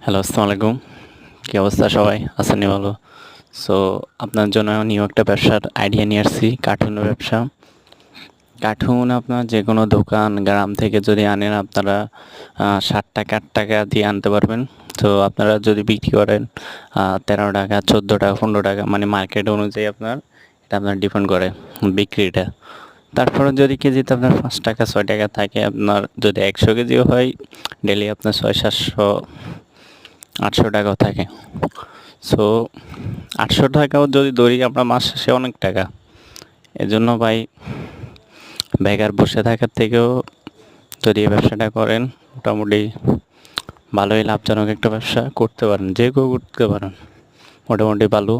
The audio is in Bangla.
হ্যালো, আসসালামু আলাইকুম। কি অবস্থা সবাই? আছেন নি ভালো? সো আপনার জন্য নিউ একটা ব্যবসার আইডিয়া নিয়ে আসছি, কার্টুনের ব্যবসা। কার্টুন আপনার যেকোনো দোকান, গ্রাম থেকে যদি আনেন আপনারা ৳৬০, ৳৮ দিয়ে আনতে পারবেন। তো আপনারা যদি বিক্রি করেন ৳১৩, ৳১৪, ৳15 মানে মার্কেট অনুযায়ী এটা আপনার ডিপেন্ড করে বিক্রিটা। তারপরে যদি কেজিতে আপনার ৳৫, ৳৬ থাকে, আপনার যদি ১০০ কেজিও হয়, ডেইলি আপনার ৳৬০০, ৳৮০০ থাকে। সো ৳৮০০ যদি ধরি আমরা মাস শেষে অনেক টাকা। এজন্য ভাই বেকার বসে থাকার থেকেও যদি এই ব্যবসাটা করেন মোটামুটি ভালোই লাভজনক একটা ব্যবসা করতে পারেন, যে কেউ করতে পারেন মোটামুটি ভালো।